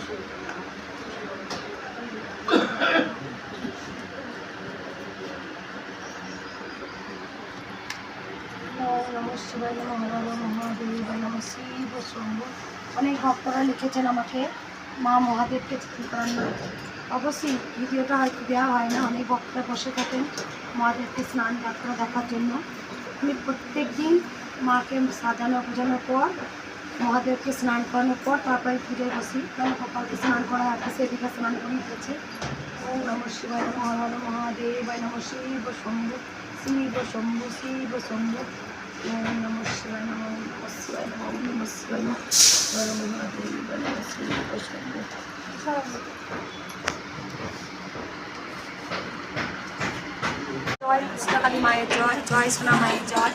অনেক ভক্তরা লিখেছেন আমাকে মা মহাদেবকে চিঠি করানো। অবশ্যই ভিডিওটা হয়তো দেওয়া হয় না, অনেক ভক্তরা বসে থাকেন মহাদেবকে স্নান যাত্রা দেখার জন্য। আমি প্রত্যেক দিন মাকে সাজানো গোজানোর পর মহাদেবকে স্নান করানোর পর তারপরে পুজোয় বসি। কারণ কপালকে স্নান করা আছে, সেদিকে স্নান করিয়ে দিয়েছে। ওম নমঃ শিবায় নমঃ হর হর মহাদেবায় নমঃ শিব শম্ভু শিব শম্ভু শিব শম্ভু। ওম নমঃ শিবায় নমঃ নমঃ শিবায় নমঃ নমঃ শিবায় নমঃ হর মহাদেবায় নমঃ শিব শম্ভু। জয় কৃষ্ণকালী মায়ের জয়, জয় সোনা মায়ের জয়।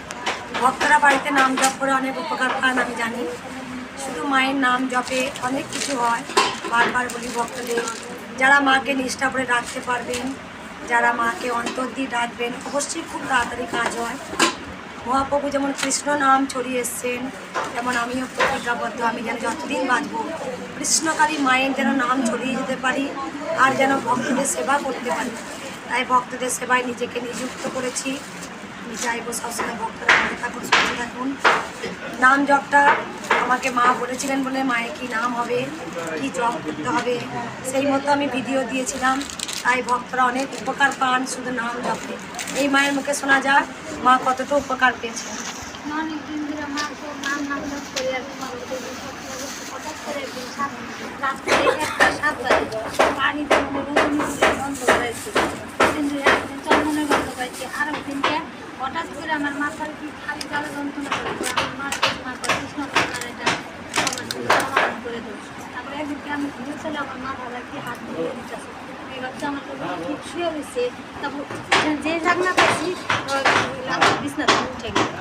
ভক্তরা বাড়িতে নাম জপ করে অনেক উপকার পান আমি জানি। শুধু মায়ের নাম জপে অনেক কিছু হয়। বারবার বলি ভক্তদের, যারা মাকে নিষ্ঠা করে রাখতে পারবেন, যারা মাকে অন্তর দিয়ে ডাকবেন, অবশ্যই খুব তাড়াতাড়ি কাজ হয়। মহাপ্রভু যেমন কৃষ্ণ নাম ছড়িয়ে এসছেন, তেমন আমিও প্রতিজ্ঞাবদ্ধ, আমি যেন যতদিন বাঁচব কৃষ্ণকালী মায়ের যেন নাম ছড়িয়ে যেতে পারি আর যেন ভক্তদের সেবা করতে পারি। তাই ভক্তদের সেবায় নিজেকে নিযুক্ত করেছি। আমি চাইবো সবসময় ভক্তরা ভালো থাকুন, সুস্থ থাকুন। নাম জপটা আমাকে মা বলেছিলেন বলে মায়ের কী নাম হবে, কী জপ করতে হবে, সেই মতো আমি ভিডিও দিয়েছিলাম। তাই ভক্তরা অনেক উপকার পান শুধু নাম জপে। এই মায়ের মুখে শোনা যায় মা কতটা উপকার পেয়েছেন। অনেকদিন ধরে মা নাম জপ করে আর হঠাৎ করে একদিন রাত্রে 1টা 7 বাজে পানিতে বন্ধ হয়েছিল। একদিন চন্দনের গন্ধ পাইছি, আর একদিনকে হঠাৎ করে আমার মাথার কি খালি জলে যন্ত্রণা করেছে। আমার মা করে কৃষ্ণ এটা সমাধান করে দেবো। তারপরে একদিনকে আমি ঘুরে চলে আমার মা ভালো কি হাত ধরে দিতেছে। এবার আমার ঠিক শুয়ে রয়েছে। তারপর যে জাগনা পাচ্ছি বিছনা থেকে উঠে গেছে।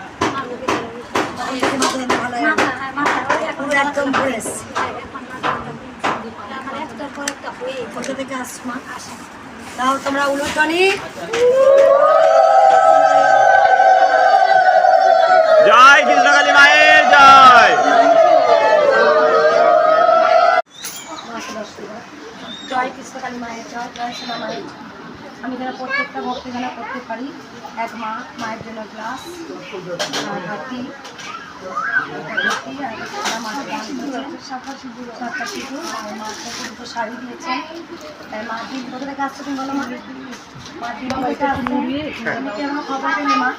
কোথা থেকে আসছো মা? তাও তোমরা উলুধ্বনি জয় কৃষ্ণকালী মায়ের জয়। জয় কৃষ্ণকালী মায়ের জয়, জয় সোনা মায়ের জয়। আমি যেন প্রত্যেকটা ভক্তি যেন করতে পারি। এক মা মায়ের জন্য গ্লাস আর হাতি সাতটা সিঁদুর আর মা দুটো শাড়ি দিয়েছেন। মা দিন কোথা থেকে আসছে তুমি বলো? মা দিন এখনো খবর পেলে মা?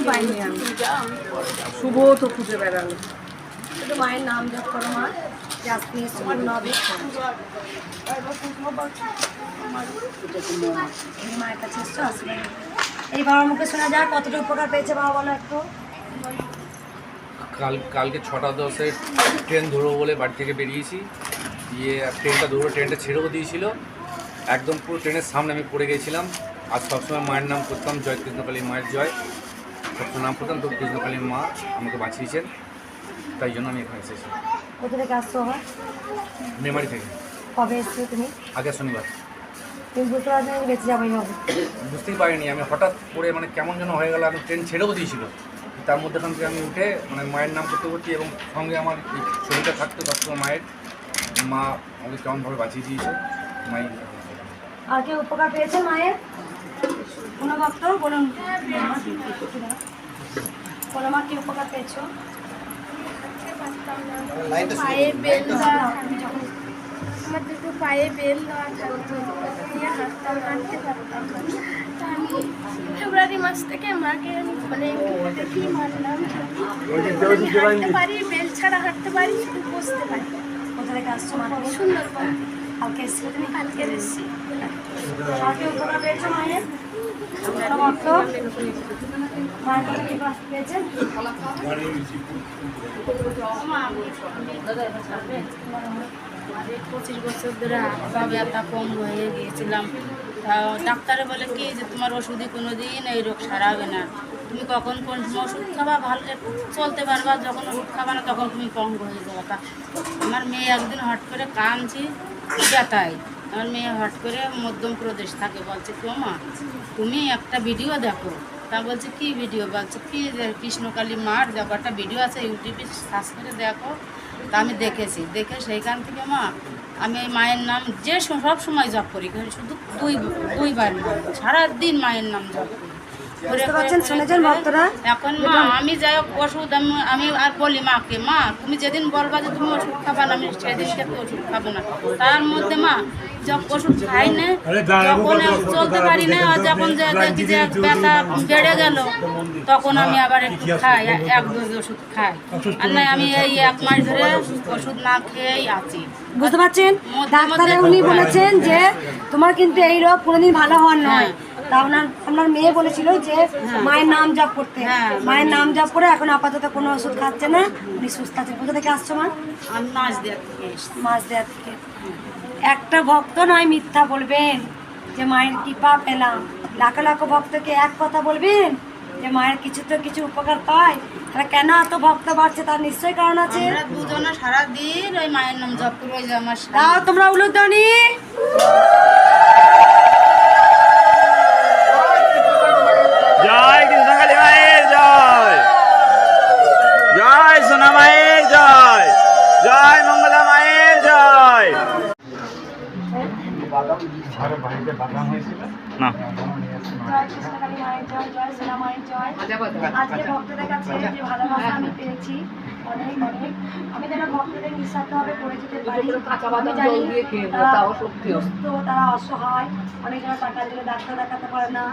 পাইনি আমি, শুভ তো খুঁজে বেড়ালো। শুধু মায়ের নাম জপ করো মা, আজকে পূর্ণ হবে। মায়ের কাছে এসছো আসলে এই বাবার মুখে শোনা যায় কতটা উপকার পেয়েছে বাবা বলো একটু। কালকে 6টা 10-এ ট্রেন ধরবো বলে বাড়ি থেকে বেরিয়েছি, দিয়ে ট্রেনটা ধরবো, ট্রেনটা ছেড়েও দিয়েছিল, একদম পুরো ট্রেনের সামনে আমি পড়ে গেছিলাম। আর সবসময় মায়ের নাম করতাম, জয় কৃষ্ণকালী মায়ের জয়, সবসময় নাম করতাম। তো কৃষ্ণকালী মা আমাকে বাঁচিয়েছেন, তাই জন্য আমি এখানে এসেছি। কোথা থেকে আসছো আবার? মেমারি থেকে। কবে এসছো তুমি? আগে শনিবার। তুমি বুঝতে পারছো না বেঁচে যাবোই হবে? বুঝতেই পারিনি, আমি হঠাৎ করে মানে কেমন যেন হয়ে গেল। আমি ট্রেন ছেড়েও দিয়েছিল, তার মধ্যেখান থেকে আমি উঠে মানে মায়ের নাম করতে করছি এবং সঙ্গে আমার এই ছবিটা থাকতো সবসময় মায়ের। মা আমাকে কেমনভাবে বাঁচিয়ে দিয়েছে মাই। আর কেউ উপকার পেয়েছে মায়ের? কোনো ভক্ত বলুন, কোনো মা কি উপকার পেয়েছো? পায়ে বেল আমার দুটো পায়ে বেল দেওয়া থাকতো, হাঁটতাম, হাঁটতে পারতাম। তা আমি ফেব্রুয়ারি মাস থেকে মাকে আমি ফোনে দেখি মানলাম হাঁটতে পারি, বেল ছাড়া হাঁটতে পারি, শুধু বসতে পারি। কোথা থেকে আসছো মা? সুন্দরবন। কালকে এসছো তুমি? কালকে এসেছি। আর কেউ উপকার পেয়েছো মায়ের? কোনো ভক্ত মায়ের কথা কি পেয়েছেন? 25 বছর ধরে হাত ব্যথা কম হয়ে গিয়েছিলাম। তা ডাক্তারে বলে কি যে তোমার ওষুধই কোনো দিন এই রোগ সারাবে না, তুমি কখন কোন সময় ওষুধ খাবা ভালো চলতে পারবা, যখন ওষুধ খাবা না তখন তুমি পঙ্গ হয়ে যাবে। তা আমার মেয়ে একদিন হট করে কাঁদছি ব্যথায়, আমার মেয়ে হট করে মধ্যপ্রদেশ থাকে, বলছে কি মা তুমি একটা ভিডিও দেখো, তা বলছে কি ভিডিও, বলছে কি যে কৃষ্ণকালী মার দেখো একটা ভিডিও আছে ইউটিউবে সার্চ করে দেখো। তা আমি দেখেছি, দেখে সেইখান থেকে মা আমি এই মায়ের নাম যে সব সময় জপ করি, শুধু দুইবার নাম, সারাদিন মায়ের নাম জপ করি। বুঝতে পারছেন, শুনেছেন ভক্তরা? এখন মা আমি যাই হোক ওষুধ আমি আর বলি মাকে, মা তুমি যেদিন বলবা যে তুমি ওষুধ খাবা না, আমি সেদিন থেকে ওষুধ খাবো না। তার মধ্যে মা যখন ওষুধ খাই না, যখন চলতে পারি না, আর যখন যে দেখি যে ব্যথা বেড়ে গেল, তখন আমি আবার একটু খাই, 1-2 ওষুধ খাই। আর না আমি এই 1 মাস ধরে ওষুধ না খেয়েই আছি। বুঝতে পারছেন, ডাক্তারে উনি বলেছেন যে তোমার কিন্তু এই রোগ কোনোদিন ভালো হওয়ার নয়। তা আপনার মেয়ে বলেছিল যে মায়ের নাম জপ করতে, মায়ের নাম জপ করে এখন আপাতত কোনো ওষুধ খাচ্ছে না, উনি সুস্থ আছেন। কোথা থেকে আসছো মা? আমি মাছ দেওয়ার থেকে এসেছি। মাছ দেওয়া থেকে। একটা ভক্ত নয় মিথ্যা বলবেন যে মায়ের কৃপা পেলাম। লাখো লাখো ভক্তকে এক কথা বলবেন যে মায়ের কিছু তো কিছু উপকার পায়। তাহলে কেন এত ভক্ত বাড়ছে তার নিশ্চয়ই কারণ আছে। আমরা দুজনে সারাদিন ওই মায়ের নাম জপ করি। ওই যে আমার দাও তোমরা উলুধ্বনি। জয় কৃষ্ণকালী মায়ের জয়, জয় সোনা মায়ের জয়, জয় মঙ্গলা মায়ের জয়। না জয় কৃষ্ণকালী মায়ের জয়, জয় সোনা মায়ের জয়। আজকে ভক্তদের কাছে যে ভালোবাসা আমি পেয়েছি অনেক অনেক, আমি যেন ভক্তদের নিঃস্বার্থভাবে করে যেতে পারি। আমি জানি তারা সুস্থ, তারা অসহায়, অনেকেরা টাকার জন্য ডাক্তার দেখাতে পারে না,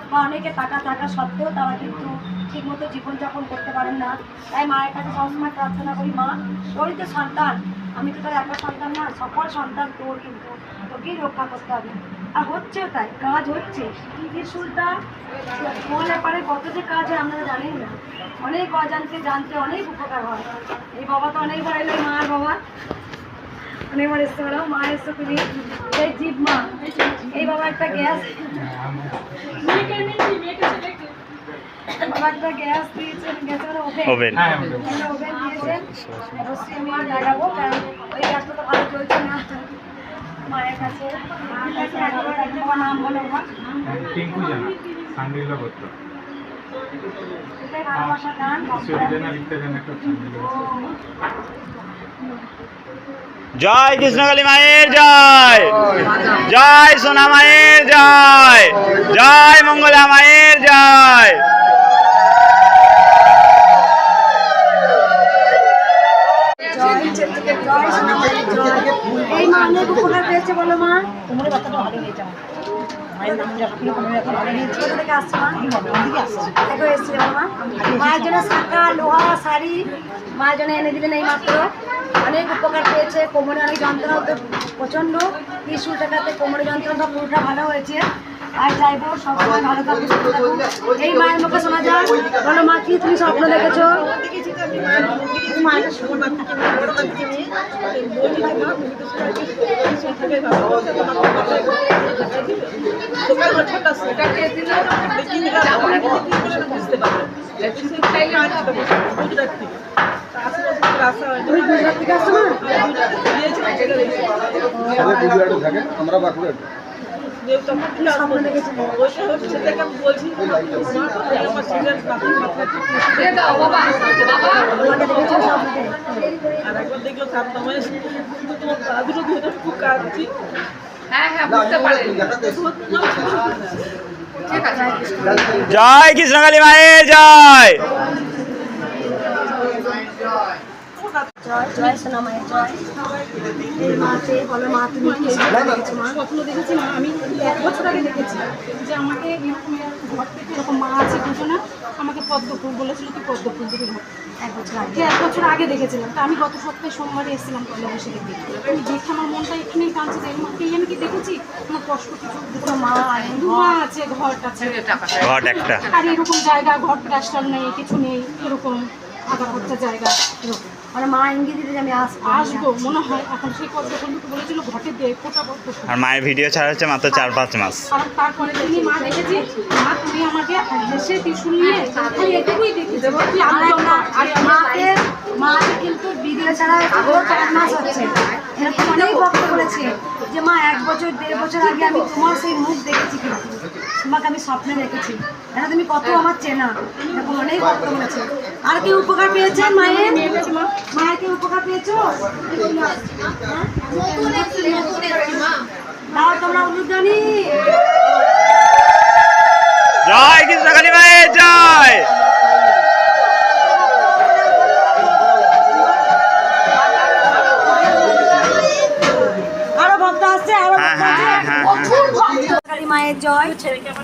বা অনেকে টাকা থাকা সত্ত্বেও তারা কিন্তু ঠিকমতো জীবনযাপন করতে পারেন না। তাই মায়ের কাছে সবসময় প্রার্থনা করি, মা তোরই তো সন্তান, আমি তো তার একা সন্তান না, সকল সন্তান তোর, কিন্তু তোকেই রক্ষা করতে হবে। আর হচ্ছেও তাই, কাজ হচ্ছে। ত্রিশূলটা মহলে পারে কত যে কাজ হয় আপনারা জানেন না। অনেক অজান্তে জানতে অনেক উপকার হয়। এই বাবা তো অনেকবার এলো, মার বাবা অনেকবার এসতে পারো, মা এসছো তুমি, এই জীব মা, এই বাবা একটা গ্যাস, বাবা একটা গ্যাস দিয়েছেন, গ্যাসের ওভেন ওভেন ওভেন দিয়েছেন। অবশ্যই আমি লাগাবো, কারণ ওই গ্যাসটা তো ভালো চলছে না। মায়ের কাছে বাবার নাম বলো মা। টিঙ্কু জানা সান্ডিলা করত এটাই ভালোবাসা গান। সুবিধা লিখতে জানা একটা সান্ডিলা। জয় কৃষ্ণকালী মায়ের জয়, জয় সোনা মায়ের জয়, জয় মঙ্গলা মায়ের জয়। এই মা অনেক উপকার পেয়েছে বলো মা। তোমার কথাটা ভালো হয়ে যাও, মায়ের নাম যখন ভালো হয়েছে। কোথা থেকে আসছে মা? দেখো এসছে মা, মায়ের জন্য শাঁখা, লোহা, শাড়ি মায়ের জন্য এনে দিলেন এই মাত্র। অনেক উপকার পেয়েছে, কোমরে অনেক যন্ত্রণা হতো প্রচণ্ড, ত্রিশূল টাকাতে কোমরে যন্ত্রণা পুরোটা ভালো হয়েছে। আর চাইবো সবসময় ভালো থাকুক, সুস্থ থাকুক। এই মায়ের মুখে শোনা যায়, বলো মা কি তুমি স্বপ্ন দেখেছো? তুমি গুজরাট থেকে আসছো না? আমরা বাঁকুড়া স্বপ্ন দেখেছিলে? আমাকে দেখেছো স্বপ্নে? জয় কৃষ্ণকালী মায়ের জয়, জয় জয় সোনা মায়ের জয়। এই মাকে বলো মা তুমি কি দেখেছো মা? স্বপ্ন দেখেছি মা, আমি 1 বছর আগে দেখেছি যে আমাকে এরকমের ঘর থেকে এরকম মা আছে দুজনা, আমাকে পদ্ম ফুল বলেছিল কি পদ্ম ফুল দিকে ঘর। 1 বছর আগে? 1 বছর আগে দেখেছিলাম। তা আমি গত সপ্তাহে সোমবারে এসেছিলাম কলে বসে দেখি, আমি দেখে আমার মনটা এখানেই টানছে যে এই মাকে আমি কি দেখেছি, আমার কষ্ট কিছু দুটো মা দু মা আছে, ঘরটা আছে, ঘট একটা, আর এরকম জায়গা, ঘর প্লাস্টার নেই, কিছু নেই, এরকম আধা খরচা জায়গা এরকম। মানে মা ইঙ্গিত দিতে যে আমি আসবো মনে হয় এখন। সেই পদ্ম ফুলটুকু বলেছিল ঘটে দে, ফোটা পদ্ম ফুল। আর মায়ের ভিডিও ছাড়া হচ্ছে মাত্র 4-5 মাস। কারণ তারপরে তিনি মা দেখেছি, মা তুমি আমাকে হেসে ত্রিশূল নিয়ে খালি এটুকুই দেখি দেবো কি আনন্দ না। আর মাকে মাকে কিন্তু ভিডিও ছাড়া 4 মাস হচ্ছে। এরকম অনেক ভক্ত বলেছে যে মা 1 বছর 1.5 বছর আগে আমি তোমার সেই মুখ দেখেছি, কিন্তু তোমাকে আমি স্বপ্নে দেখেছি। হ্যাঁ তুমি কত আমার চেনা, এরকম অনেক ভক্ত বলেছে। আর কি উপকার পেয়েছেন মায়ের? মায়ের কি উপকার পেয়েছো? দাও তোমরা উলুধ্বনি। জয় কৃষ্ণকালী মায়ের জয়। আরো ভক্ত আসছে, আরো ভক্ত আছে। হ্যাঁ। কালী মায়ের জয়।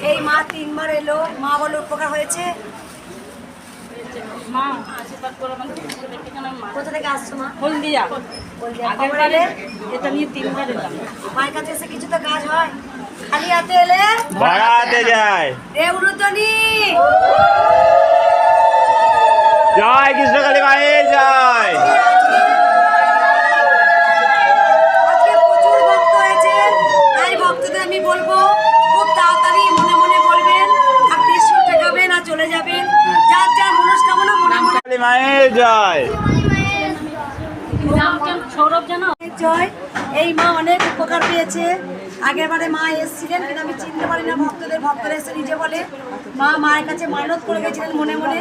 এই মা 3 বার এলো, মা বলে উপকার হয়েছে। মা আশীর্বাদ করো আমাকে, এখানে মা কোথা থেকে আসছো মা? হলদিয়া হলদিয়া। আগের খবর বারে এলে? এটা নিয়ে 3 বার এলাম। মায়ের কাছে এসে কিছু তো কাজ হয়, খালি হাতে এলে ভরাতে যায়। এ উলুধ্বনি। জয় কৃষ্ণকালী মায়ের জয়। আজকে প্রচুর ভক্ত হয়েছে, তাই ভক্তদের আমি বলবো খুব তাড়াতাড়ি মনে মনে বলবেন, আর ত্রিশূল ঠেকাবেন আর চলে যাবেন। যার যার মনস্কামনা মনে মনে কালী মায়ের জয়। সৌরভ জানো জয়। এই মা অনেক উপকার পেয়েছে। আগের বারে মা এসেছিলেন, কিন্তু আমি চিনতে পারি না ভক্তরা এসে নিজে বলে মা মায়ের কাছে মানত করে গেছিলেন মনে মনে।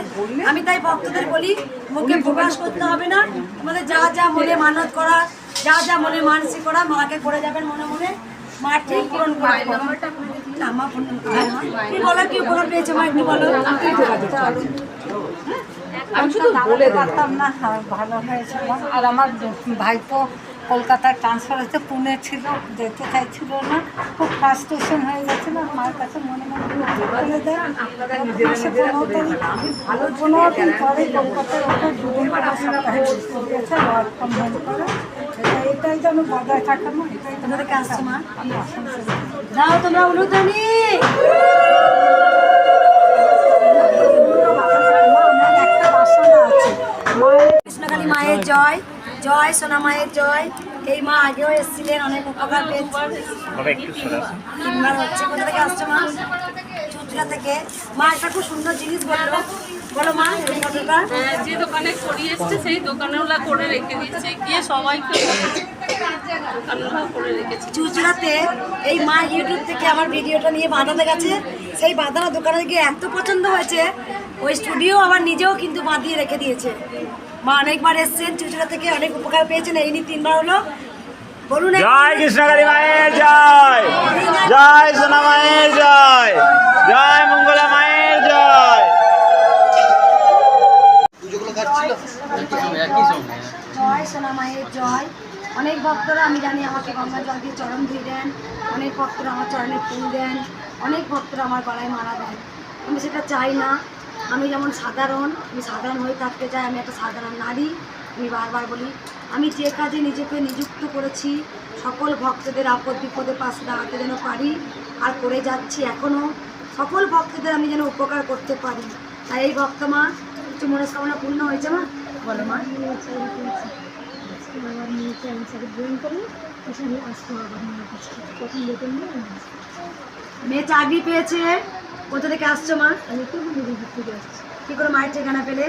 আমি তাই ভক্তদের বলি মুখে প্রকাশ করতে হবে না, তোমাদের যা যা মনে মানত করা, যা যা মনে মানসিক করা মাকে করে যাবেন মনে মনে, মা ঠিক পূরণ করে দেবেন। না, মা ফোন কি বলো, কি উপকার পেয়েছে মা একটু বলো। আমি শুধু বলে পারতাম না, ভালো হয়েছিল। আর আমার ভাই তো কলকাতায় ট্রান্সফার হচ্ছে, পুনে ছিল, যেতে চাইছিল না, খুব ফ্রাস্ট্রেশন হয়ে গেছিল। মায়ের কাছে মনে মনে বলে দেয় 15 দিন পরে কলকাতায় ওকে 2 দিন সপ্তাহে দিয়েছে ওয়ার্ক ফ্রম হোম করে। এটাই যেন বজায় থাকে না, এটাই তোমাদেরকে আসছে মা, দাও তোমরা উলুধ্বনি। একটা বাসনা আছে। কৃষ্ণকালী মায়ের জয়। জয় সোনা মায়ের জয়। এই মা আগেও এসেছিলেন, অনেক উপকার পেয়েছে। একটু সরা। 3 বার হচ্ছে। কোথা থেকে আসছো মা? চুচড়া থেকে। মা একটা খুব সুন্দর জিনিস বললো, বলো মা এই কথাটা। যে দোকানে করিয়ে এসছে সেই দোকানেওলা করে রেখে দিচ্ছে, গিয়ে সবাইকে দোকানেওলা করে রেখেছে। চুচড়াতে এই মা ইউটিউব থেকে আমার ভিডিওটা নিয়ে বাঁধাতে গেছে, সেই বাঁধানো দোকানে গিয়ে এত পছন্দ হয়েছে, ওই স্টুডিও আবার নিজেও কিন্তু বাঁধিয়ে রেখে দিয়েছে। মা অনেকবার এসছেন চুচড়া থেকে, অনেক উপকার পেয়েছেন। এই নিয়ে 3 বার হলো। বলুন জয় কৃষ্ণকালী মায়ের জয়। জয় সোনা মায়ের জয়। জয় মঙ্গলা মায়ের জয়। জয় সোনা মায়ের জয়। অনেক ভক্তরা আমি জানি আমাকে গঙ্গা জল দিয়ে চরণ ধুয়ে দেন, অনেক ভক্তরা আমার চরণে ফুল দেন, অনেক ভক্তরা আমার গলায় মালা দেন। আমি সেটা চাই না। আমি যেমন সাধারণ, আমি সাধারণ হয়ে থাকতে চাই। আমি একটা সাধারণ নারী। আমি বারবার বলি, আমি যে কাজে নিজেকে নিযুক্ত করেছি সকল ভক্তদের আপদ বিপদে পাশে দাঁড়াতে যেন পারি, আর করে যাচ্ছি এখনও। সকল ভক্তদের আমি যেন উপকার করতে পারি। তাই এই ভক্ত মা কিছু মনস্কামনা পূর্ণ হয়েছে মা? বলো মা। মেয়ে চাকরি পেয়েছে। কোথা থেকে আসছো মা? কি করে মায়ের ঠিকানা পেলে?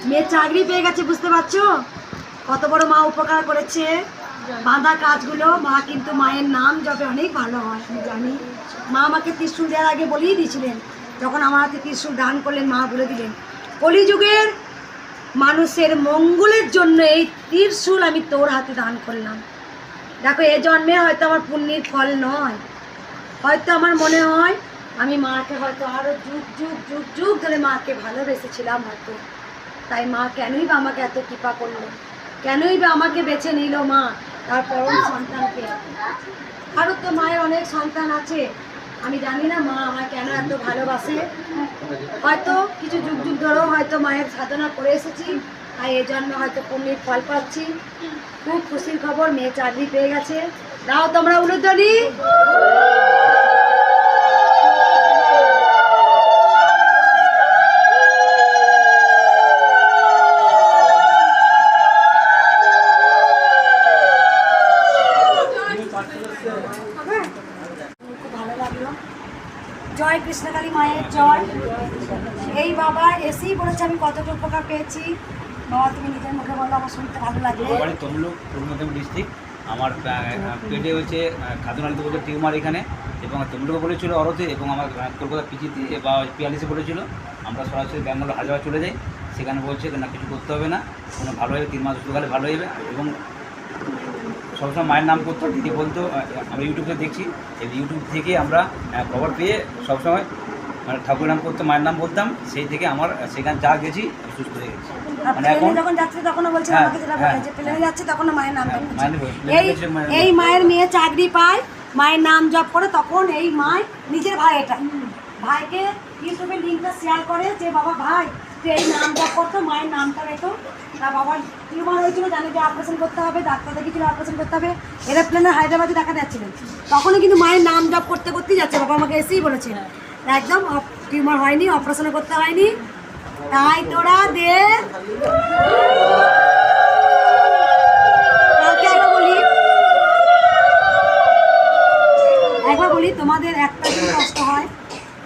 মেয়ে চাকরি পেয়ে গেছে, বুঝতে পারছো কত বড় মা উপকার করেছে। বাঁধা কাজগুলো মা কিন্তু মায়ের নাম জপে অনেক ভালো হয়, আমি জানি। মা আমাকে ত্রিশূল দেওয়ার আগে বলেই দিয়েছিলেন, যখন আমার হাতে ত্রিশূল দান করলেন মা বলে দিলেন কলিযুগের মানুষের মঙ্গলের জন্য এই ত্রিশূল আমি তোর হাতে দান করলাম। দেখো এ জন্মে হয়তো আমার পুণ্যের ফল নয়, হয়তো আমার মনে হয় আমি মাকে হয়তো আরও যুগ যুগ যুগ যুগ ধরে মাকে ভালোবেসেছিলাম হয়তো। তাই মা কেনই বা আমাকে এত কৃপা করলো, কেনই বা আমাকে বেছে নিল মা তার পরম সন্তানকে। আরও তো মায়ের অনেক সন্তান আছে, আমি জানি না মা আমার কেন এত ভালোবাসে। হয়তো কিছু যুগ যুগ ধরেও হয়তো মায়ের সাধনা করে এসেছি, তাই এই জন্মে হয়তো পুণ্যের ফল পাচ্ছি। খুব খুশির খবর, মেয়ে চাকরি পেয়ে গেছে। দাও তোমরা উলুধ্বনি। খুব ভালো লাগলো। জয় কৃষ্ণকালী মায়ের জয়। এই বাবা এসেই বলেছে আমি কতটা উপকার পেয়েছি। বাবা তুমি নিজের মুখে বলো, আমার শুনতে ভালো লাগবে। বাড়ি তমলুক, পূর্ব মেদিনীপুর ডিস্ট্রিক্ট। আমার পেটে হচ্ছে খাদ্যনালীতে বলতে টিউমার এখানে, এবং তমলুকে বলেছিল অরতে, এবং আমার কলকাতা পিজিতে বা পিয়ালিসে বলেছিল। আমরা সরাসরি ব্যাঙ্গালোর হায়দ্রাবাদ চলে যাই, সেখানে বলছে না কিছু করতে হবে না, কোনো ভালো হবে, 3 মাস ওষুধ খেলে ভালো হবে। এবং সবসময় মায়ের নাম করতো, দিদি বলতো, আমরা ইউটিউবে দেখছি, এই ইউটিউব থেকে আমরা খবর পেয়ে সবসময় মানে ঠাকুরের নাম করতো, মায়ের নাম বলতাম, সেই থেকে আমার সেখানে যা গেছি সুস্থ হয়ে গেছি। মানে এখন যখন যাচ্ছে তখনও বলছে হ্যাঁ, আমাকে যেটা হ্যাঁ। বলে যে প্লেনে যাচ্ছে তখন মায়ের নাম জপ করছে। মায়ের এই মায়ের মেয়ে চাকরি পায়, মায়ের নাম জপ করে, তখন এই মায় নিজের ভাই, এটা ভাইকে ইউটিউবে লিঙ্কটা শেয়ার করে যে বাবা ভাই তুই এই নাম জপ করতো, মায়ের নামটা রেখো। তার বাবার টিউমার হয়েছিল, জানে যে অপারেশন করতে হবে, ডাক্তার দেখিয়েছিল অপারেশন করতে হবে, এরোপ্লেনে হায়দ্রাবাদে দেখা যাচ্ছিলেন, তখনই কিন্তু মায়ের নাম জপ করতে করতেই যাচ্ছে। বাবা আমাকে এসেই বলেছে একদম টিউমার হয়নি, অপারেশনও করতে হয়নি, তাই তোরা দে। একবার বলি তোমাদের একটা দিন কষ্ট হয়,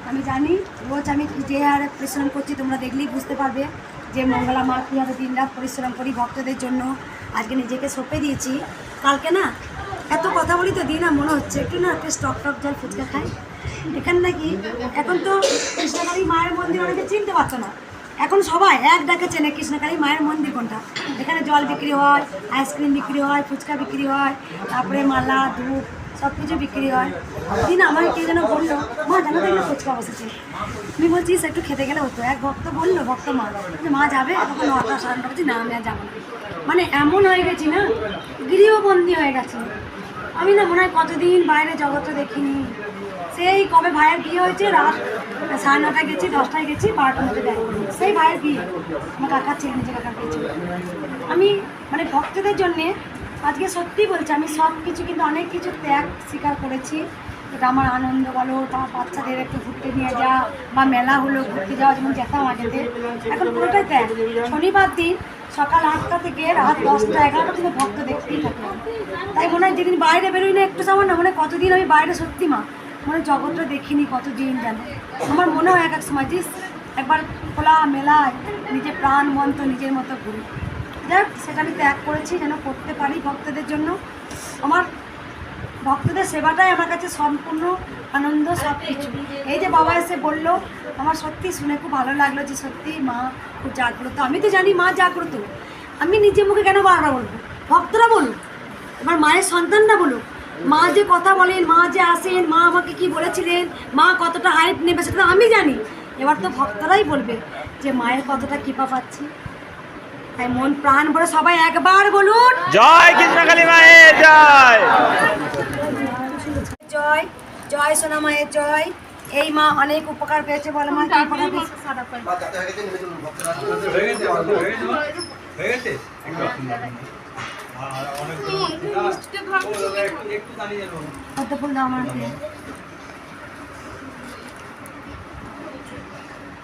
আমি জানি, রোজ আমি যে হারে পরিশ্রম করছি তোমরা দেখলেই বুঝতে পারবে যে মঙ্গলা মা কীভাবে দিন রাত পরিশ্রম করি ভক্তদের জন্য। আজকে নিজেকে সঁপে দিয়েছি, কালকে না এত কথা বলি তো দিন মনে হচ্ছে একটু না একটা স্টক জল ফুচকা খাই। এখানে নাকি এখন তো কৃষ্ণকালী মায়ের মন্দির অনেকে চিনতে পারছো না, এখন সবাই এক ডাকে চেনে কৃষ্ণকালী মায়ের মন্দির কোনটা। এখানে জল বিক্রি হয়, আইসক্রিম বিক্রি হয়, ফুচকা বিক্রি হয়, তারপরে মালা ধূপ সব কিছু বিক্রি হয়। দিন আমাকে কে যেন বললো, মা জানো তো এখানে ফুচকা বসেছে, আমি বলছি একটু খেতে গেলে হতো। এক ভক্ত বললো, ভক্ত মা যে মা যাবে, তখন 9টা 9:30 বলছি না আমি আর যাবো না। মানে এমন হয়ে গেছি না, গৃহবন্দী হয়ে গেছি আমি, না মনে হয় কতদিন বাইরে জগৎটা দেখিনি। সেই কবে ভাইয়ের বিয়ে হয়েছে, রাত 9:30 গেছি, 10টায় গেছি, 12টার মধ্যে দেয় সেই ভাইয়ের বিয়ে, আমার কাকার ছেলে, নিজে কাকার বিয়ে ছিল। আমি মানে ভক্তদের জন্যে আজকে সত্যি বলছি, আমি সব কিছু কিন্তু অনেক কিছু ত্যাগ স্বীকার করেছি। এটা আমার আনন্দ বলো, তোমার বাচ্চাদের একটু ঘুরতে নিয়ে যাওয়া বা মেলা হলো ঘুরতে যাওয়া, যেমন যেতাম আগেতে, এখন পুরোটাই ত্যাগ। শনিবার দিন সকাল 8টা থেকে রাত 10টা 11টা থেকে ভক্ত দেখতেই থাকে। তাই মনে হয় যেদিন বাইরে বেরোই না একটু সামান্য, মানে কতদিন আমি বাইরে সত্যি মা মানে জগৎটা দেখিনি কতদিন যেন। আমার মনে হয় এক এক সময় যে একবার খোলা মেলায় নিজের প্রাণ মন তো নিজের মতো ঘুরি। যাক সেটা আমি ত্যাগ করেছি যেন করতে পারি ভক্তদের জন্য। আমার ভক্তদের সেবাটাই আমার কাছে সম্পূর্ণ আনন্দ, সব কিছু। এই যে বাবা এসে বললো, আমার সত্যি শুনে খুব ভালো লাগলো যে সত্যি মা খুব জাগ্রত। আমি তো জানি মা জাগ্রত, আমি নিজে মুখে কেন বারবার বলবো, ভক্তরা বলুক, এবার মায়ের সন্তানরা বলুক। মা যে কথা বলেন, মা যে আসেন, মা আমাকে কি বলেছিলেন, মা কতটা হাইট নেবে সেটা আমি জানি। এবার তো ভক্তরাই বলবে যে মায়ের কতটা কৃপা পাচ্ছি। তাই মন প্রাণ ভরে সবাই একবার বলুন জয় কৃষ্ণকালী মায়ের জয়। জয় জয় সোনা মায়ের জয়। এই মা অনেক উপকার পেয়েছে, বলে মা কি উপকার পেয়েছে? পদ্মফুল দাও আমাকে।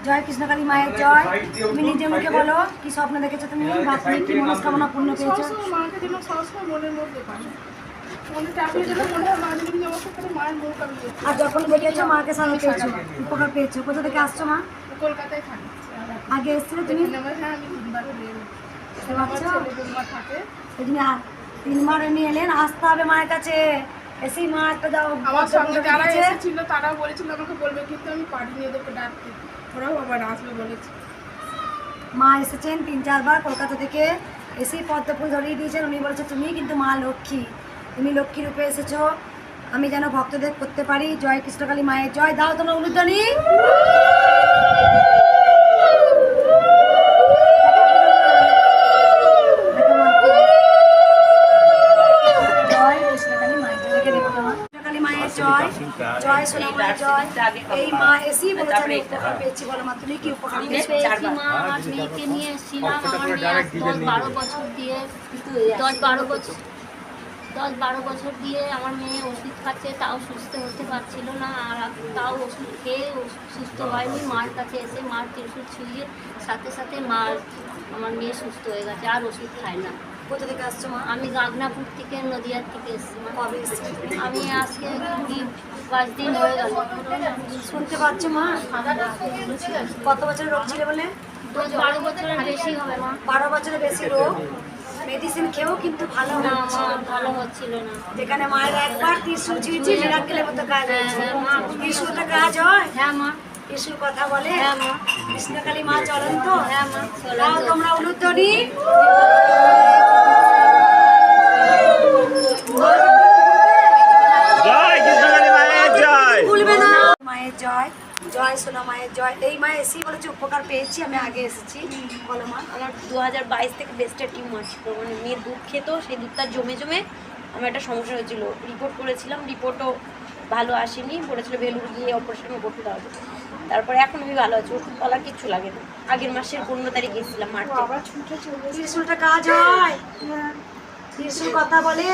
জয় কৃষ্ণকালী মায়ের জয়। তুমি নিজে মুখে বলো কি স্বপ্ন দেখেছো তুমি, বা তুমি কি মনস্কামনা পূর্ণ পেয়েছো? মাকে যেন সবসময় মনের মধ্যে পাই, মনে চাপিয়ে যেন মনে হয় মা যদি আমার সাথে মায়ের মুখ আমি দেখি। আর যখন দেখেছো মাকে সামনে পেয়েছো, উপকার পেয়েছো। কোথা থেকে আসছো মা? কলকাতায় থাকি। আগে এসেছিলে তুমি? হ্যাঁ আমি 3বার থাকে। এই জন্য 3বার উনি এলেন। আসতে হবে মায়ের কাছে, এসেই মা একটা দাও। আমার সঙ্গে যারা এসেছিল তারাও বলেছিল আমাকে বলবে, কিন্তু আমি পারিনি ওদেরকে ডাকতে, ওরাও আবার আসবে বলেছে। মা এসেছেন 3-4 বার কলকাতা থেকে, এসেই পদ্মফুল ধরিয়ে দিয়েছেন। উনি বলেছে তুমি কিন্তু মা লক্ষ্মী, তুমি লক্ষ্মী রূপে এসেছো, আমি যেন ভক্তদের করতে পারি। জয় কৃষ্ণকালী মায়ের জয়। দাও তোমরা উলুধ্বনি। জয় কৃষ্ণকালী মায়ের জয়। রেখে দেবো তোমার। কৃষ্ণকালী মায়ের জয়, জয় সোনা মায়ের জয়। এই মা এসেই বলেছে আমি উপকার পেয়েছি। বলো মা তুমি কি উপকার পেয়েছো? মা আমার মেয়েকে নিয়ে এসেছিলাম, আমার মেয়ে 10-12 বছর দিয়ে 10-12 বছর দিয়ে আমার মেয়ে ওষুধ খাচ্ছে, তাও সুস্থ হতে পারছিল না। আর তাও ওষুধ খেয়ে সুস্থ হয়নি। মার কাছে এসে মার ওষুধ ছুঁয়ে সাথে সাথে আমার মেয়ে সুস্থ হয়ে গেছে, আর ওষুধ খায় না। কোথা থেকে আসছো মা? আমি গাগনাপুর থেকে, নদিয়ার থেকে এসেছি মা। কবে এসেছো? আমি আজকে 20-22 দিন হয়ে গেল। শুনতে পাচ্ছ মা? কত বছরের রোগ ছিল বলে? 12 বছরের বেশি হবে মা। 12 বছরের বেশি রোগ। মেডিসিন খেয়েও কিন্তু ভালো না হচ্ছে মা ভালো হচ্ছিল না। যেখানে মায়ের একবার ত্রিশূল ছিঁড়েছি মিরাক্কেলের মতো কাজ হয়েছে হ্যাঁ, মা। ত্রিশূলটা কাজ হয় হ্যাঁ মা। ত্রিশূল কথা বলে হ্যাঁ মা। কৃষ্ণকালী মা চলেন তো হ্যাঁ মা চলেন তাও তো। তোমরা উলুধ্বনি জয় কৃষ্ণকালী মায়ের জয়। ভুলবে না মায়ের জয় জয় সোনা মায়ের জয়। এই মা এসেই বলেছে উপকার পেয়েছি, আমি আগে এসেছি। বলো মা। আমার 2022 থেকে ব্রেস্টের টিউমার ছিল, মানে মেয়ের দুধ খেত, সেই দুধটা জমে জমে আমার একটা সমস্যা হয়েছিল। রিপোর্ট করেছিলাম, রিপোর্টও ভালো আসেনি, বলেছিল ভেলুর গিয়ে অপারেশন করতে হবে। তারপরে এখন আমি ভালো আছি, ওষুধ পালা কিচ্ছু লাগে না। আগের মাসের 15 তারিখ গেছিলাম মার্চে। ত্রিশূলটা কাজ হয়, ত্রিশূল কথা বলে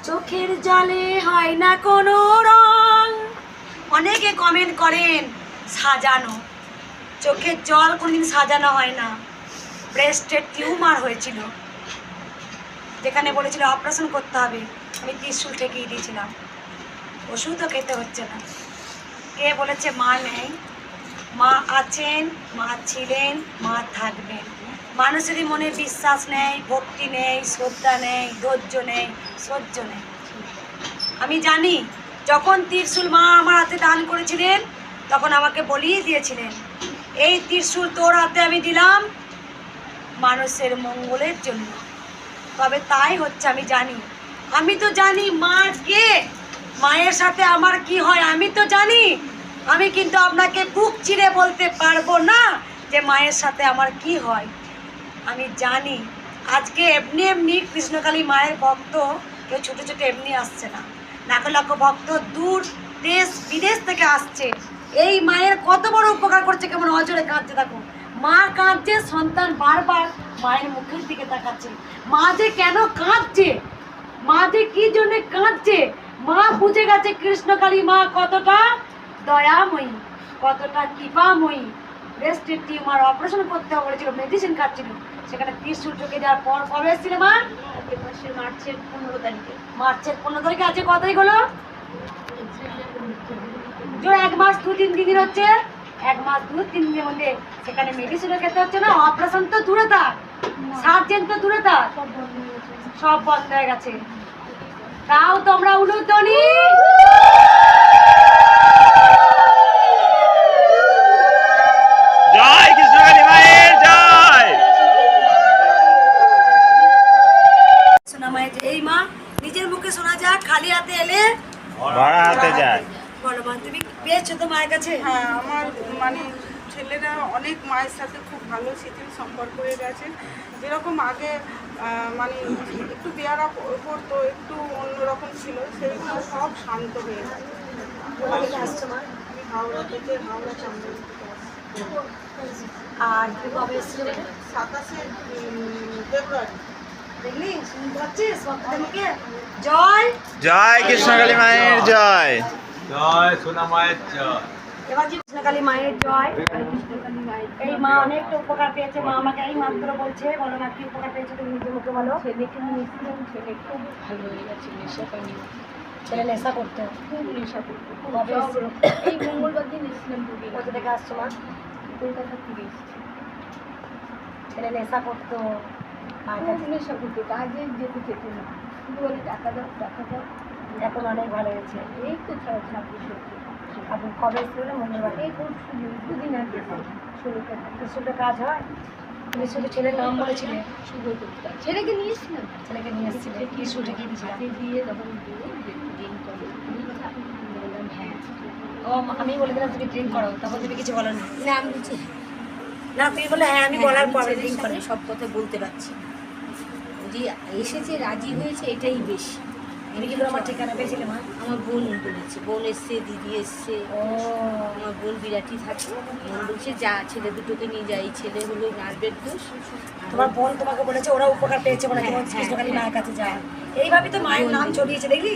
চোখের জলে হয় না কোনো রং। অনেকে কমেন্ট করেন সাজানো, চোখের জল কোনদিন সাজানো হয় না। ব্রেস্টের টিউমার হয়েছিল, যেখানে বলেছিল অপারেশন করতে হবে, আমি ত্রিশূল ঠেকিয়ে দিয়েছিলাম। ওষুধও খেতে হচ্ছে না। কে বলেছে মা নেই? মা আছেন, মা ছিলেন, মা থাকবেন। মানুষেরই মনে বিশ্বাস নেই, ভক্তি নেই, শ্রদ্ধা নেই, ধৈর্য নেই, সহ্য নেই। আমি জানি যখন ত্রিশূল মা আমার হাতে দান করেছিলেন তখন আমাকে বলিয়ে দিয়েছিলেন এই ত্রিশূল তোর হাতে আমি দিলাম মানুষের মঙ্গলের জন্য। তবে তাই হচ্ছে, আমি জানি। আমি তো জানি মা কে, মায়ের সাথে আমার কি হয় আমি তো জানি। আমি কিন্তু আপনাকে বুক চিরে বলতে পারবো না যে মায়ের সাথে আমার কি হয়। আমি জানি আজকে এমনি এমনি কৃষ্ণকালী মায়ের ভক্ত কেউ ছোটো ছোটো এমনি আসছে না, লাখ লাখ ভক্ত দূর দেশ বিদেশ থেকে আসছে। এই মায়ের কত বড় উপকার করছে, কেমন অজরে কাঁদছে দেখো। মা কাঁদছে, সন্তান বারবার মায়ের মুখের দিকে তাকাচ্ছে। মা যে কেন কাঁদছে, মা যে কি জন্য কাঁদছে, মা বুঝে গেছে কৃষ্ণকালী মা কতটা দয়াময়ী, কতটা কৃপাময়ী। ব্রেস্টের টিউমার অপারেশন করতে বলেছিল, মেডিসিন খাচ্ছিল, সেখানে ত্রিশূল চোখে যাওয়ার পর কবে এসেছিল মা? আগের মাসের মার্চের 15 তারিখে। মার্চের 15 তারিখে। আছে কত তারিখ হলো? জোর 1 মাস 2-3 দিন হচ্ছে। 1 মাস 2-3 দিনের মধ্যে সেখানে মেডিসিনও খেতে হচ্ছে না, অপারেশন তো দূরে থাক, সার্জেন তো দূরে থাক, সব বন্ধ হয়ে গেছে। তাও তোমরা উলুধ্বনি জয় কৃষ্ণকালী মায়ের জয়। সোনা মায়ের। এই মা নিজের মুখে শোনা যাক, খালি হাতে এলে ভরা হাতে যায়। বলো মা, তুমি পেয়েছো তো মায়ের কাছে? হ্যাঁ, আমার মানে ছেলেরা অনেক মায়ের সাথে খুব ভালো স্মৃতির সম্পর্ক হয়ে গেছে। যেরকম আগে মানে একটু পেয়ারা পড়তো, একটু অন্যরকম ছিল, সেইগুলো সব শান্ত হয়ে গেছে। আসছো মা? আমি হাওড়া থেকে, হাওড়া চামড়া আর তুমি কবে এসেছিল? 27শে ফেব্রুয়ারি। দেখলি শুনতে পাচ্ছিস ভক্তদের মুখে? জয় জয় কৃষ্ণকালী মায়ের জয়। জয় সোনা মায়ের জয়। এবার যে কৃষ্ণকালী মায়ের জয়। এই মা অনেকটা উপকার পেয়েছে। মা আমাকে এই মাত্র বলছে, বলো না কি উপকার পেয়েছে তুমি নিজের মুখে বলো। ছেলেকে নিয়েছিলাম, ছেলে খুব ভালো হয়ে গেছে, নেশা পানি, ছেলে নেশা করতে খুব নেশা করতো। কবে এসেছিল? এই মঙ্গলবার দিন এসেছিলাম পুরী, কোথা থেকে আসছো মা? কলকাতা থেকে এসেছি। ছেলে নেশা করতো, মায়ের খুব কাছে। নেশা করতো, কাজে যেতে যেত না, শুধু বলে টাকা দাও টাকা দাও। এখন অনেক ভালো হয়েছে। এই তো 26 আপনি কবে এসেছিল না? মঙ্গলবার। এই পরশু দুদিন আগে 16 টাকা ত্রিশূলটা কাজ হয়? তুমি শুধু ছেলের নাম বলেছিলে, শুভ করতে ছেলেকে নিয়েছিলাম, ছেলেকে নিয়ে এসেছিলে, ত্রিশূলটা কি দিয়েছিলাম? হাতে দিয়ে তখন দিন করে বললাম হ্যাঁ। ও আমি বলে দিলাম তুমি ড্রিঙ্ক করো, তখন তুমি কিছু বলো না। না আমি দিচ্ছি, না তুমি বলে হ্যাঁ আমি বলার পরে ড্রিঙ্ক করে। সব কথা বলতে পারছি, যে এসেছে রাজি হয়েছে এটাই বেশি। তুমি কি করে আমার ঠিকানা পেয়েছিলে মা? আমার বোন বলেছে, বোন এসছে, দিদি এসছে, ও আমার বোন বিরাটি থাকে, বোন বলছে যা ছেলে দুটোকে নিয়ে যাই, ছেলে হলো নার্ভের দোষ। তোমার বোন তোমাকে বলেছে ওরা উপকার পেয়েছে বলে তোমার কৃষ্ণকালী মায়ের কাছে যায়। এইভাবে তো মায়ের নাম ছড়িয়েছে, দেখলি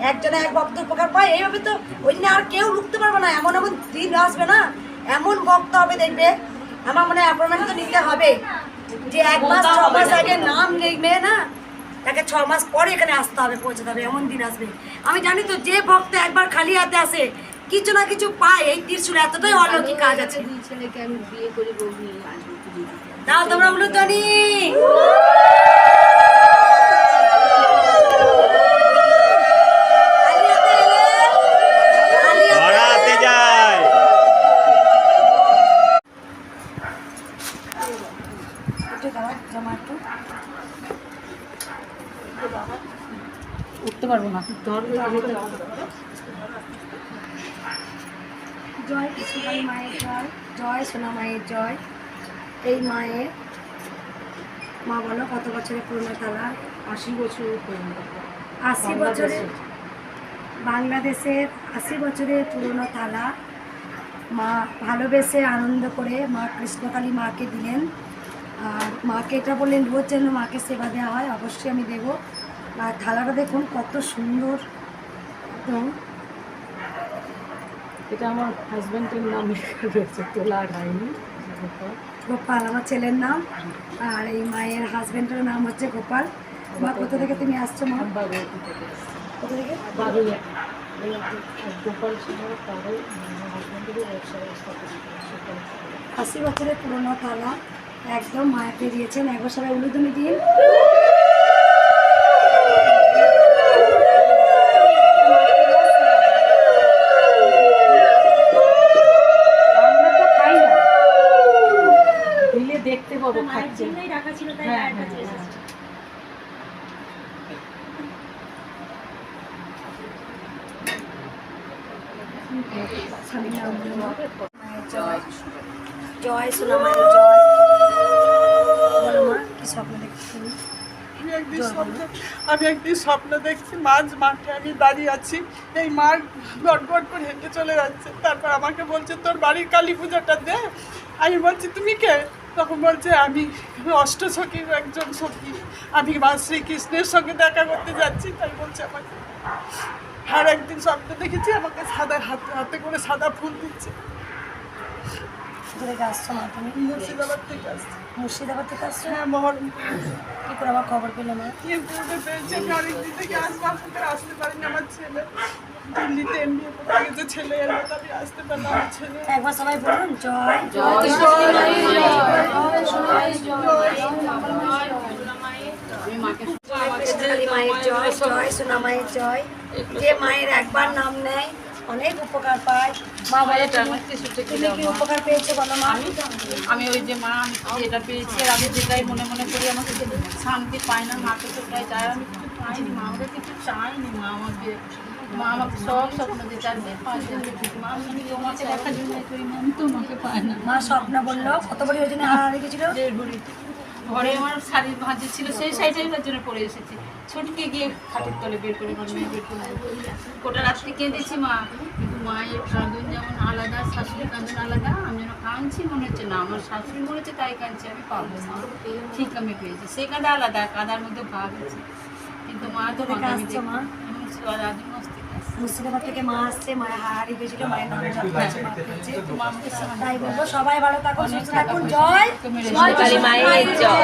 একজনে এক ভক্ত উপকার পায়। এইভাবে তো ওই দিনে আর কেউ রুখতে পারবে না। এমন এমন দিন আসবে না, এমন ভক্ত হবে দেখবে। আমার মনে হয় অ্যাপয়েন্টমেন্ট তো নিতে হবে, যে 1 মাস 6 মাস আগে নাম নেবে না, তাকে 6 মাস পরে এখানে আসতে হবে, পৌঁছতে হবে, এমন দিন আসবে। আমি জানি তো যে ভক্ত একবার খালি হাতে আসে কিছু না কিছু পায়। এই ত্রিশূল এতটাই অলৌকিক কাজ আছে। দুই ছেলেকে আমি বিয়ে করে বউ নিয়ে আসবো পুজো দিতে। দাও তোমরা উলুধ্বনি। বসো মা একটু। উঠতে পারবো না। জয় কৃষ্ণকালী মায়ের জয়, জয় সোনা মায়ের জয়। এই মায়ের মা বলো কত বছরের পুরনো থালা? 80 বছর 80 বছরের, বাংলাদেশের 80 বছরের পুরনো থালা মা ভালোবেসে আনন্দ করে মা কৃষ্ণকালী মাকে দিলেন। আর মাকে এটা বললেন রোজ যেন মাকে সেবা দেওয়া হয়, অবশ্যই আমি দেবো। আর থালাটা দেখুন কত সুন্দর একদম। এটা আমার হাজব্যান্ডের নাম রয়েছে, তোলা আর হয়নি। গোপাল আমার ছেলের নাম, আর এই মায়ের হাজব্যান্ডের নাম হচ্ছে গোপাল। মা কোথা থেকে তুমি আসছো মা? কোথা থেকে? গোপাল সিংহ তারও হাজব্যান্ডেরও ব্যবসায় 80 বছরের পুরোনো থালা একদম মায়াকে দিয়েছেন। একবার সবাই উলুদুমি দিন। আমরা তো খাই না, দিলে দেখতে পাবো খাচ্ছে। রাখা ছিল তাই হ্যাঁ, মায়ের কাছে হ্যাঁ, এসেছে। স্বামীর নাম বলো মা। মায়ের জয়, জয় সোনা মায়ের জয়। বলো মা কি স্বপ্ন দেখছো তুমি? আমি একদিন স্বপ্ন দেখছি মাঝ মাঠে আমি দাঁড়িয়ে আছি, এই মা গট গট করে হেঁটে চলে যাচ্ছে। তারপর আমাকে বলছে তোর বাড়ির কালী পূজাটা দে। আমি বলছি তুমি কে? তখন বলছে আমি অষ্টসখীর একজন সখী, আমি মা শ্রীকৃষ্ণের সঙ্গে দেখা করতে যাচ্ছি। তাই বলছে আমাকে। আর একদিন স্বপ্ন দেখেছি আমাকে সাদা হাতে করে সাদা ফুল দিচ্ছে। কোথা থেকে আসছো মা তুমি? মুর্শিদাবাদ থেকে আসছে। মুর্শিদাবাদ থেকে আসছো? হ্যাঁ, মহর কী করে আমার খবর পেলে মা? ইউটিউবে পেয়েছি। আমি অনেকদিন থেকে আসতে পারিনি। আমার ছেলে দিল্লিতে MBA পড়তে গেছে, ছেলে এলো তো আমি আসতে পারলাম। আমার ছেলে একবার সবাই বলুন জয়, কৃষ্ণকালী মায়ের জয়, জয় সোনা মায়ের জয়। যে মায়ের একবার নাম নেয় অনেক উপকার পায়। মা বলে তুমি কি উপকার পেয়েছো বলো মা? আমি ওই যে মা আমি যেটা পেয়েছি আর আমি যেটাই মনে মনে করি আমাকে শান্তি পাই না, মাকে সেটাই চাই। আমি কিছু পাইনি মা, আমাকে কিছু চাইনি মা। আমাকে সব স্বপ্ন দিতে আর মা আমি তোমাকে দেখার জন্য করি, মা আমি তোমাকে পাই না। মা স্বপ্ন বললো কত বড়ি ওজনে হারিয়ে গেছিল? 1.5 ভরি। ঘরে আমার শাড়ির ভাঁজে ছিল, সেই শাড়িটার জন্য পরে এসেছি। ছুটকে গিয়ে খাটের তলে বের করে বের করে গোটা রাত্রি কেঁদেছি মা। কিন্তু মায়ের কাঁদন যেমন আলাদা, শাশুড়ির কাঁদন আলাদা। আমি যেন কাঁদছি মনে হচ্ছে না, আমার শাশুড়ি মনে হচ্ছে তাই কাঁদছি, আমি পাবো না। ঠিক আমি পেয়েছি, সেই কাঁদা আলাদা, কাঁদার মধ্যে ভাগ আছে। কিন্তু মা তো আসছো মা? মুর্শিদাবাদ থেকে মা আসছে, মায়ের হারিয়ে গেছিল, মায়ের নাম জপ করছে, মা পেয়েছে। তাই বলবো সবাই ভালো থাকুন, সুস্থ থাকুন। জয় কৃষ্ণকালী মায়ের জয়।